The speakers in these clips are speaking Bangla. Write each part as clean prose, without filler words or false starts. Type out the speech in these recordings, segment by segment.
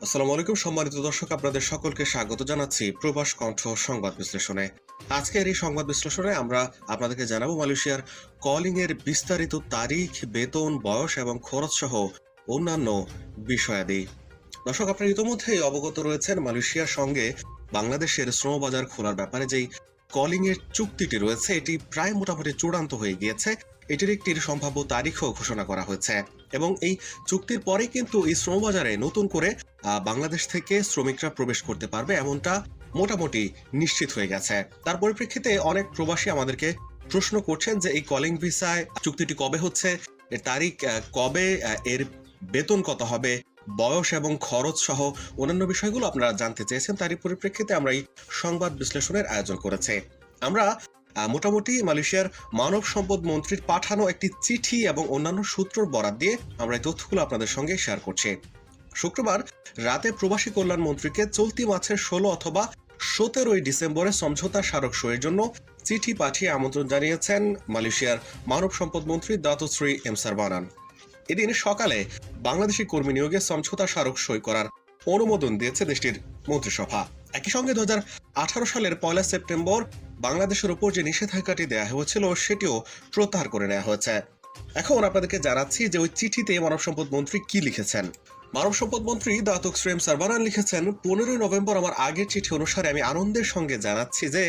আসসালামু আলাইকুম সম্মানিত দর্শক, আপনাদের সকলকে স্বাগত জানাচ্ছি প্রবাস কণ্ঠ সংবাদ বিশ্লেষণে। আজকের এই সংবাদ বিশ্লেষণে আমরা আপনাদেরকে জানাবো মালয়েশিয়ার কলিং এর বিস্তারিত তারিখ, বেতন, বয়স এবং খরচ সহ অন্যান্য বিষয়াদি। দর্শক, আপনারা ইতোমধ্যেই অবগত রয়েছেন মালয়েশিয়ার সঙ্গে বাংলাদেশের শ্রমবাজার খোলার ব্যাপারে যেই কলিং এর চুক্তিটি রয়েছে এটি প্রায় মোটামুটি চূড়ান্ত হয়ে গিয়েছে। এটির একটি সম্ভাব্য তারিখও ঘোষণা করা হয়েছে এবং এই চুক্তির পরে কিন্তু এই শ্রমবাজারে নতুন করে বাংলাদেশ থেকে শ্রমিকরা প্রবেশ করতে পারবে এমনটা মোটামুটি নিশ্চিত হয়ে গেছে। তার পরিপ্রেক্ষিতে অনেক প্রবাসী আমাদেরকে প্রশ্ন করছেন যে এই কলিং ভিসায় চুক্তিটি কবে হচ্ছে, এর তারিখ কবে, এর বেতন কত হবে, বয়স এবং খরচ সহ অন্যান্য বিষয়গুলো আপনারা জানতে চেয়েছেন। তারই পরিপ্রেক্ষিতে আমরা এই সংবাদ বিশ্লেষণের আয়োজন করেছি। আমরা মোটামুটি মালয়েশিয়ার মানব সম্পদ মন্ত্রীর পাঠানো একটি চিঠি এবং অন্যান্য সূত্রর বরাত দিয়ে আমরা এই তথ্যগুলো আপনাদের সঙ্গে শেয়ার করছি। শুক্রবার রাতে প্রবাসী কল্যাণ মন্ত্রীকে চলতি মাসের 16 অথবা 17 ডিসেম্বরে সমঝোতা স্মারক সইয়ের জন্য চিঠি পাঠিয়ে আমন্ত্রণ জানিয়েছেন মালয়েশিয়ার মানব সম্পদ মন্ত্রী দাতো শ্রী এম সারবানান। এদিন সকালে বাংলাদেশি কর্মী নিয়োগে সমঝোতা স্মারক সই করার অনুমোদন দিয়েছে দেশটির মন্ত্রিসভা। একই সঙ্গে 2018 সালের 1 সেপ্টেম্বর বাংলাদেশের উপর যে নিষেধাজ্ঞাটি দেওয়া হয়েছিল সেটিও প্রত্যাহার করে নেওয়া হয়েছে। এখন আপনাদেরকে জানাচ্ছি যে ওই চিঠিতে মানব সম্পদ মন্ত্রী কি লিখেছেন। মানব সম্পদ মন্ত্রী দাতুক শ্রী এম সারবানান লিখেছেন, 15 নভেম্বর আমার আগের চিঠি অনুসারে আমি আনন্দের সঙ্গে জানাচ্ছি যে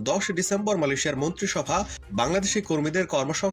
10 ডিসেম্বর মালয়েশিয়ার মন্ত্রিসভা বাংলাদেশি কর্মীদের কর্মসংস্থান